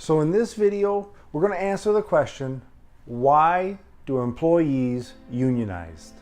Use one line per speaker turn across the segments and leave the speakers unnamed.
So in this video, we're going to answer the question, why do employees unionize?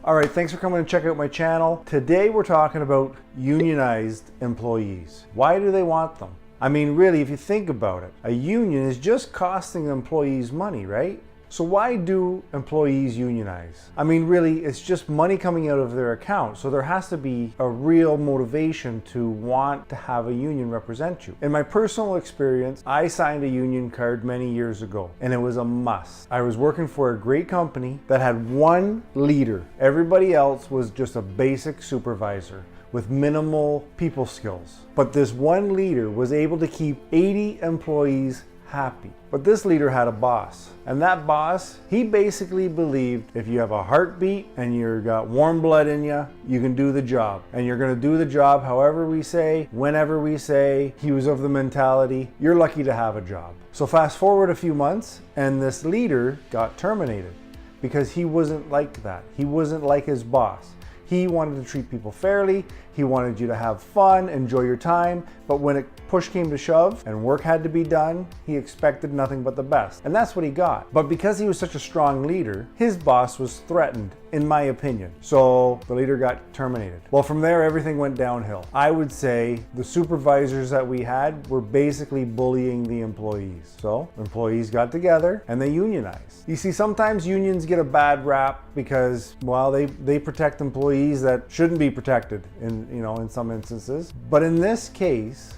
All right, thanks for coming and check out my channel. Today we're talking about unionized employees. Why do they want them? I mean, really, if you think about it, a union is just costing employees money, right? So why do employees unionize? I mean, really, it's just money coming out of their account. So there has to be a real motivation to want to have a union represent you. In my personal experience, I signed a union card many years ago, and it was a must. I was working for a great company that had one leader. Everybody else was just a basic supervisor with minimal people skills. But this one leader was able to keep 80 employees happy. But this leader had a boss, and that boss, he basically believed if you have a heartbeat and you've got warm blood in you, you can do the job. And you're gonna do the job however we say, whenever we say. He was of the mentality, you're lucky to have a job. So fast forward a few months, and this leader got terminated because he wasn't like that. He wasn't like his boss. He wanted to treat people fairly. He wanted you to have fun, enjoy your time. But when push came to shove and work had to be done, he expected nothing but the best. And that's what he got. But because he was such a strong leader, his boss was threatened, in my opinion. So the leader got terminated. Well, from there, everything went downhill. I would say the supervisors that we had were basically bullying the employees. So employees got together and they unionized. You see, sometimes unions get a bad rap because, well, they protect employees that shouldn't be protected in some instances. But in this case,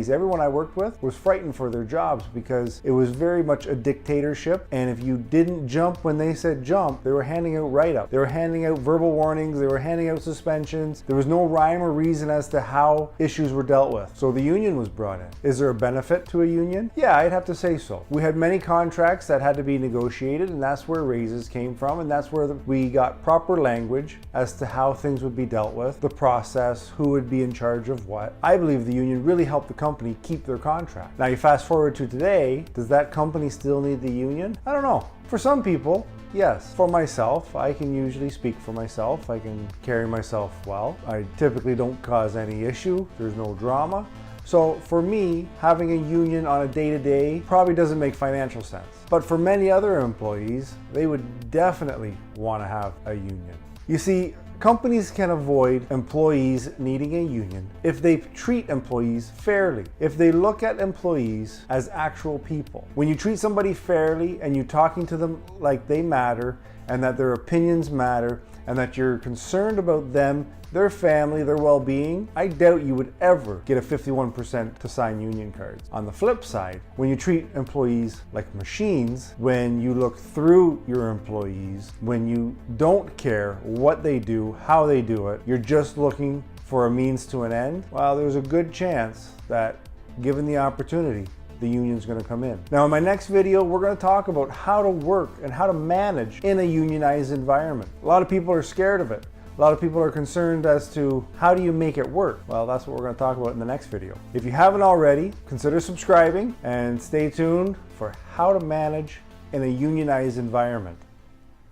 everyone I worked with was frightened for their jobs because it was very much a dictatorship. And if you didn't jump when they said jump, they were handing out write-ups. They were handing out verbal warnings. They were handing out suspensions. There was no rhyme or reason as to how issues were dealt with. So the union was brought in. Is there a benefit to a union? Yeah, I'd have to say so. We had many contracts that had to be negotiated, and that's where raises came from, and that's where we got proper language as to how things would be dealt with, the process, who would be in charge of what. I believe the union really helped the company keep their contract. Now you fast forward to today, does that company still need the union? I don't know. For some people, yes. For myself, I can usually speak for myself. I can carry myself well. I typically don't cause any issue. There's no drama. So for me, having a union on a day-to-day probably doesn't make financial sense. But for many other employees, they would definitely want to have a union. You see, companies can avoid employees needing a union if they treat employees fairly, if they look at employees as actual people. When you treat somebody fairly and you're talking to them like they matter and that their opinions matter and that you're concerned about them, their family, their well-being, I doubt you would ever get a 51% to sign union cards. On the flip side, when you treat employees like machines, when you look through your employees, when you don't care what they do, how they do it, you're just looking for a means to an end, well, there's a good chance that, given the opportunity, the union's going to come in. Now in my next video, we're going to talk about how to work and how to manage in a unionized environment. A lot of people are scared of it. A lot of people are concerned as to how do you make it work? Well, that's what we're going to talk about in the next video. If you haven't already, consider subscribing and stay tuned for how to manage in a unionized environment.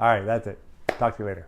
All right, that's it. Talk to you later.